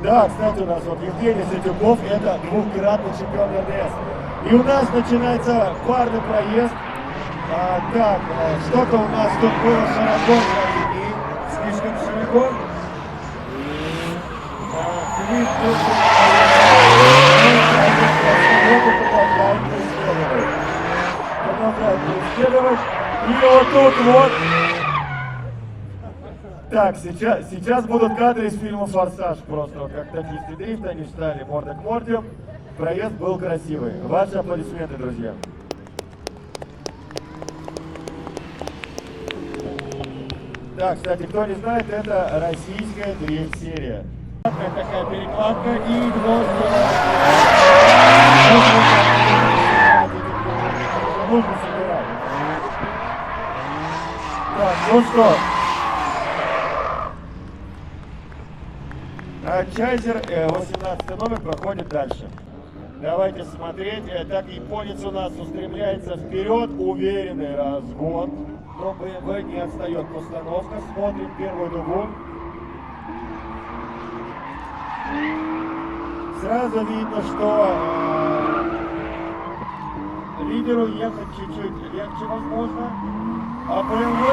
Да, кстати, у нас вот Евгений Сатюков, это двухкратный чемпион РДС. И у нас начинается парный проезд. Так, что-то у нас тут было широко и слишком широко. Филипп продолжает преследовать. И вот тут вот. Так, сейчас будут кадры из фильма «Форсаж». Просто вот как токийский дрифт, они встали морда к морде. Проезд был красивый. Ваши аплодисменты, друзья. Так, кстати, кто не знает, это российская дрифт-серия. Такая перекладка и нужно собирать. Так, ну что? Чайзер, 18 номер, проходит дальше. Давайте смотреть. Так, японец у нас устремляется вперед, уверенный разгон. Но БМВ не отстает. Постановка. Смотрим первую дугу. Сразу видно, что лидеру ехать чуть-чуть легче, возможно. А БМВ вы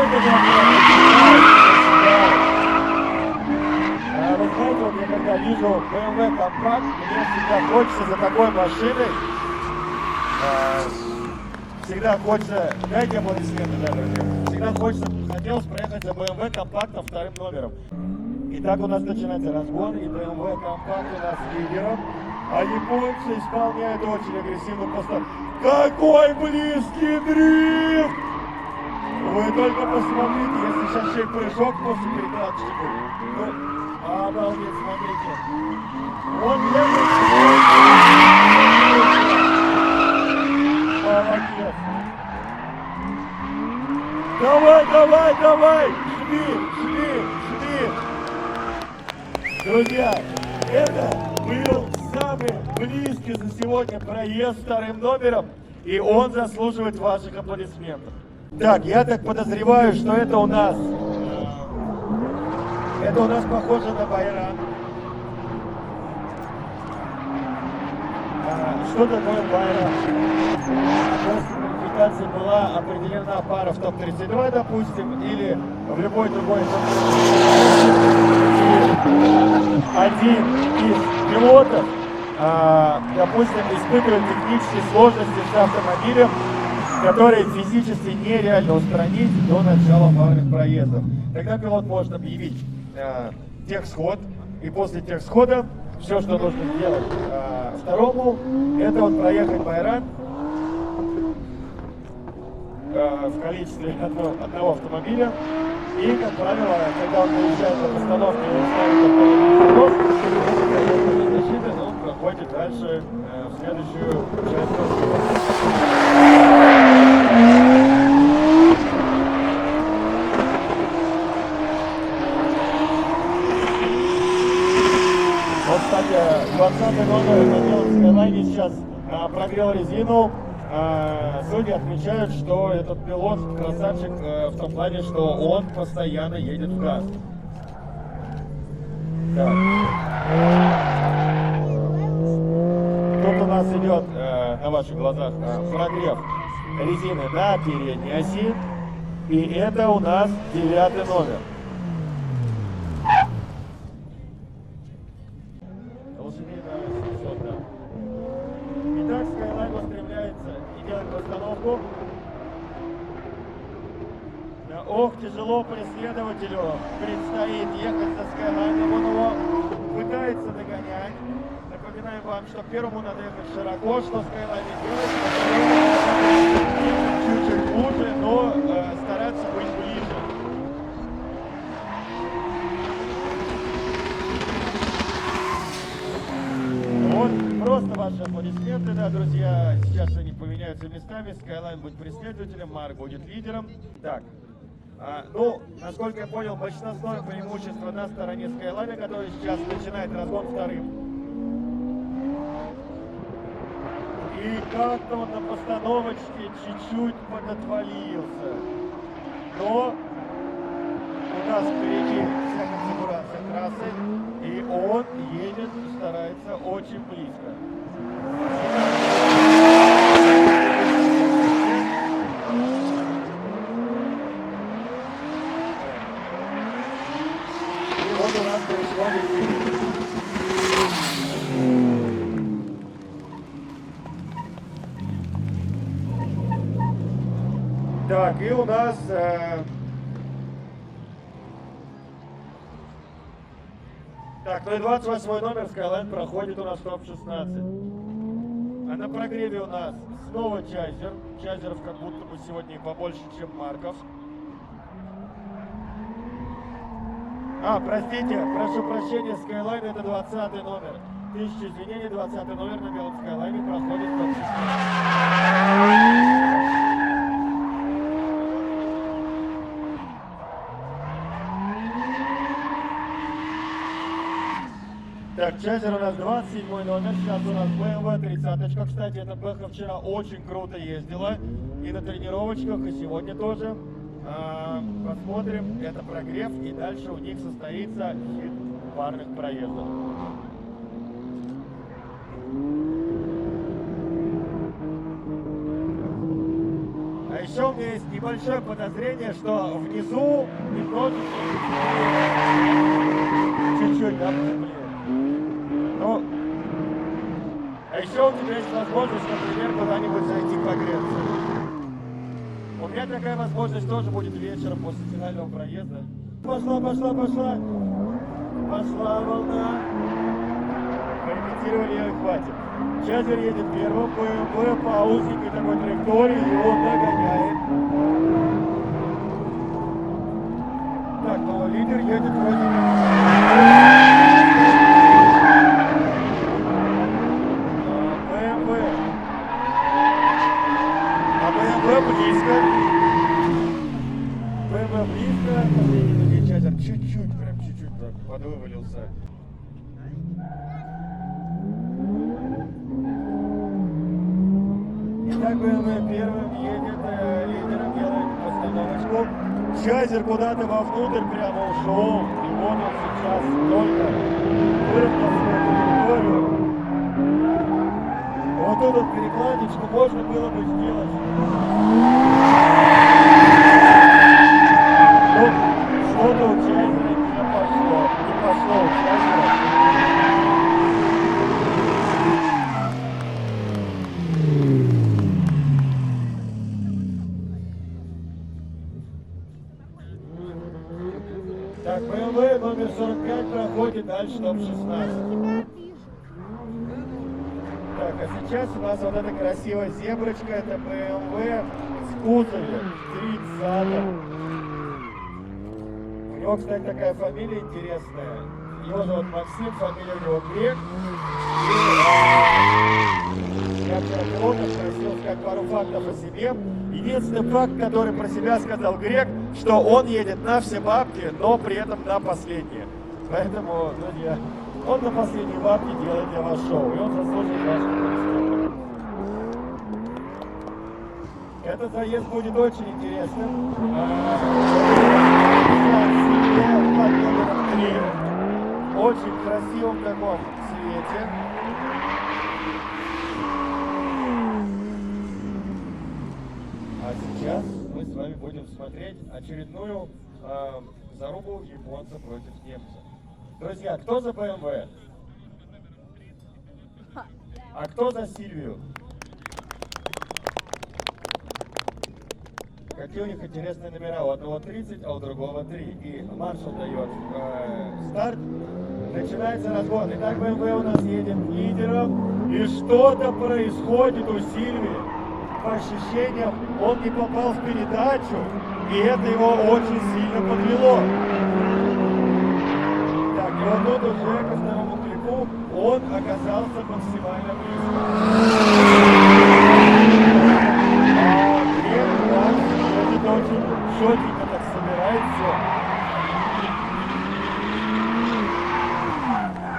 знаете, вот я когда вижу BMW компакт, мне всегда хочется за такой машиной, всегда хочется, дайте аплодисменты, да, друзья, всегда хотелось проехать за BMW компактом вторым номером. Итак, у нас начинается разгон, и BMW компакт у нас лидером, а японцы исполняют очень агрессивную постановку. Какой близкий дрифт! Вы только посмотрите, если сейчас еще и прыжок после перекладочки будет. Обалдеть, смотрите. Он едет. Молодец. Давай. Жми. Друзья, это был самый близкий за сегодня проезд вторым номером, и он заслуживает ваших аплодисментов. Так, я так подозреваю, что это у нас похоже на Байран. Что такое Байран? После квалификации была определена пара в топ-32, допустим, или в любой другой топ-32. Один из пилотов, допустим, испытывает технические сложности с автомобилем, которые физически нереально устранить до начала парных проездов. Тогда пилот может объявить техсход, и после техсхода все, что нужно сделать второму, это вот проехать Байран в количестве одного автомобиля, и, как правило, когда он выезжает на постановке и ставит автомобиль защиты, он проходит дальше в следующую часть. Вот, кстати, 20-й номер на белом Скайлайне сейчас прогрел резину. Судьи отмечают, что этот пилот красавчик в том плане, что он постоянно едет в газ. Так. Тут у нас идет на ваших глазах прогрев резины на передней оси. И это у нас 9-й номер. Итак, Скайлайн устремляется и делает постановку. Ох, тяжело преследователю предстоит ехать за Скайлайном. Он его пытается догонять. Напоминаем вам, что первому надо ехать широко, что Скайлайн делает. Чуть-чуть хуже, но стараться быть ближе. Вот, просто ваши аплодисменты, да, друзья. Сейчас они поменяются местами. Скайлайн будет преследователем, Марк будет лидером. Так, ну, насколько я понял, большинство преимущества на стороне Скайлайна, который сейчас начинает разгон вторым. И как-то он на постановочке чуть-чуть подотвалился. Но у нас впереди вся конфигурация трассы, и он едет старается очень близко. И вот у нас происходит. Так, и у нас так, ну и 28 номер Skyline проходит у нас топ-16. А на прогреве у нас снова Чайзер. Чайзеров как будто бы сегодня побольше, чем Марков. Простите, прошу прощения, Skyline это 20 номер. Тысяча извинений, 20 номер на белом Skyline проходит топ-16. Так, Чайзер у нас 27 номер, сейчас у нас BMW 30. Кстати, эта Бэха вчера очень круто ездила и на тренировочках, и сегодня тоже. Посмотрим, это прогрев, и дальше у них состоится хит парных проездов. А еще у меня есть небольшое подозрение, что внизу немножечко чуть-чуть, да, потеплее. Ну, а еще у тебя есть возможность, например, куда-нибудь зайти погреться. У меня такая возможность тоже будет вечером после финального проезда. Пошла. Пошла волна. Проимитировали ее и хватит. Чайзер едет первым, БМВ по узенькой такой траектории, и он догоняет. Так, но лидер едет вроде... БМВ близко, последний Чайзер чуть-чуть, прям чуть-чуть подвывалился. Итак, БМВ первым едет, лидером делает постановочку. Чайзер куда-то вовнутрь прямо ушел, и вот он сейчас только выровнял свою территорию. Вот тут вот перекладочку можно было бы сделать. Ну, что-то у Чайзера не пошло у Чайзера. Так, БМВ номер 45 проходит дальше топ-16. Так, а сейчас у нас вот эта красивая зеброчка, это BMW в кузове 30. У него, кстати, такая фамилия интересная. Его зовут Максим, фамилия у него Грек. Я вчера пилотом просил сказать пару фактов о себе. Единственный факт, который про себя сказал Грек, что он едет на все бабки, но при этом на последние. Поэтому, друзья, он на последние бабки делает для вас шоу, и он заслуживает вашего респекта. Этот заезд будет очень интересным. Под номером 3. Очень красивом таком цвете. А сейчас мы с вами будем смотреть очередную зарубу японца против немца. Друзья, кто за BMW? А кто за Сильвию? Какие у них интересные номера? У одного 30, а у другого 3. И маршал дает старт. Начинается разгон. Итак, BMW у нас едет лидером. И что-то происходит у Сильвии. По ощущениям, он не попал в передачу. И это его очень сильно подвело. Так, и вот тут уже ко второму клику он оказался максимально близко. Очень четенько так собирает все.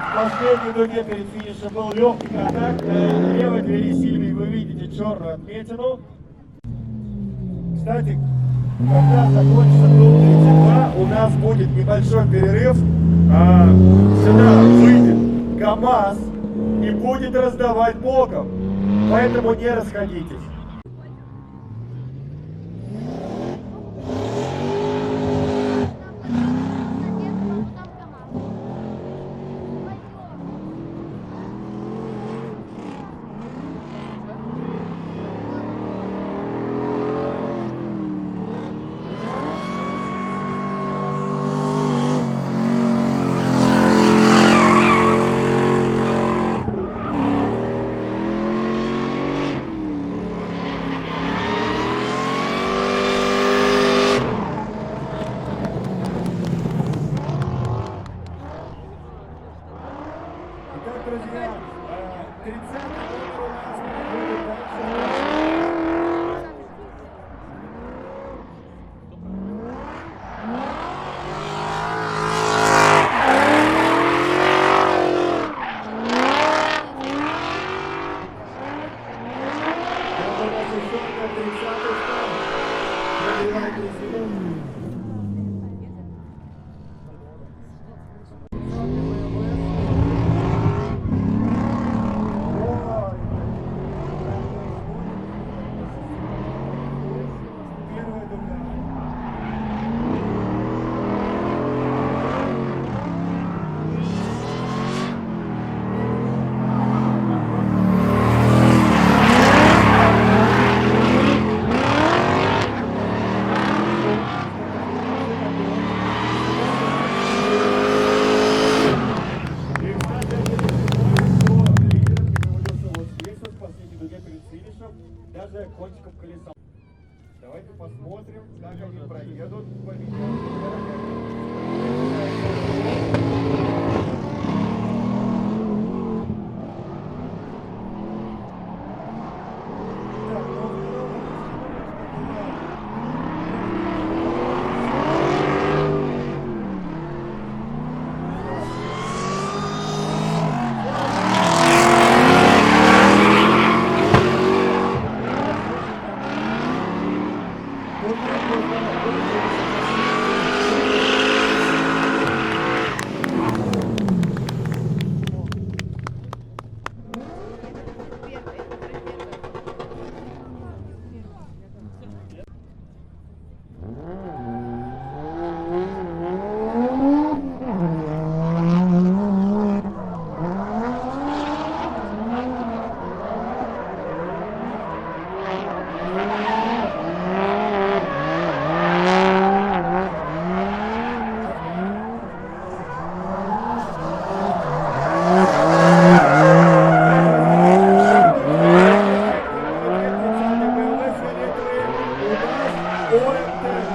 В последней дуге перед финишем был легкий контакт. На левой двери Сильвии вы видите черную отметину. Кстати, когда закончится круг 32, у нас будет небольшой перерыв. Сюда выйдет КамАЗ. и будет раздавать боком. Поэтому не расходитесь. Итак, друзья, 30-й номер у нас будет дальше. Это у нас еще одна 30-й стан. Пробивает резину. Первая дуга. И, кстати, лидером не проводился вот здесь, вот в последней дуге перед финишем, даже кончиком колеса. Давайте посмотрим, как они проедут по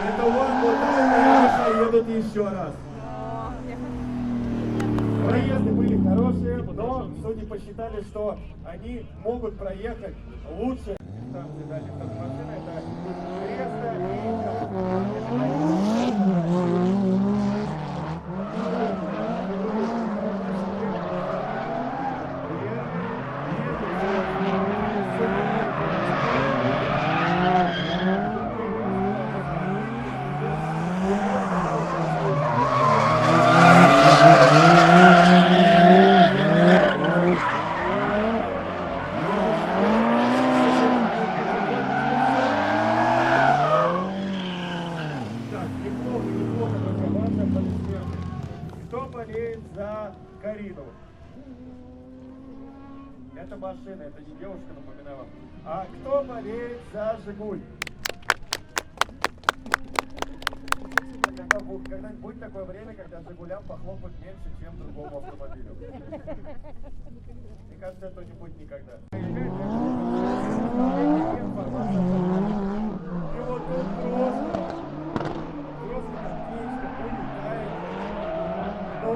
Это вон едут еще раз. Проезды были хорошие, но судьи посчитали, что они могут проехать лучше. Станции дальних машин это Креста Кто болеет за Карину? Это машина, это не девушка, напоминаю вам. А кто болеет за Жигуль? Когда-нибудь будет такое время, когда Жигулям похлопают меньше, чем другому автомобилю. Мне кажется, этого не будет никогда. И вот тут просто птичка улетает. Но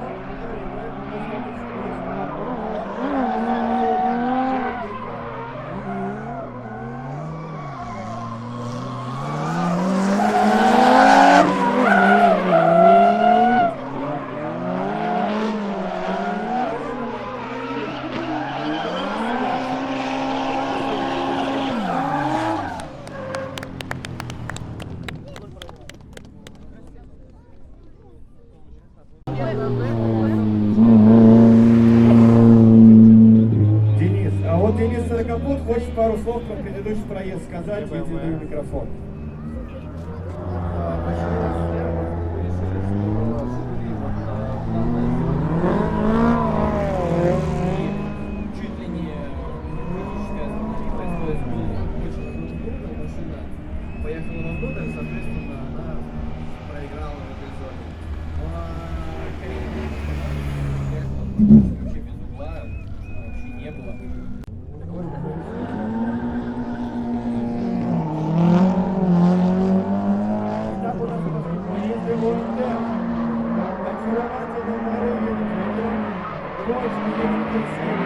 про предыдущий проезд сказать, я тебе даю микрофон. Чуть ли не критическая остановилась, то есть был очень крупная машина, поехала на вдоль, соответственно, она проиграла в этой зоне. Ну а Карина вообще без угла, вообще не было. Итак, у нас поезд ОМТ. Очаровательный народ едет вперед. Дочка едет красиво.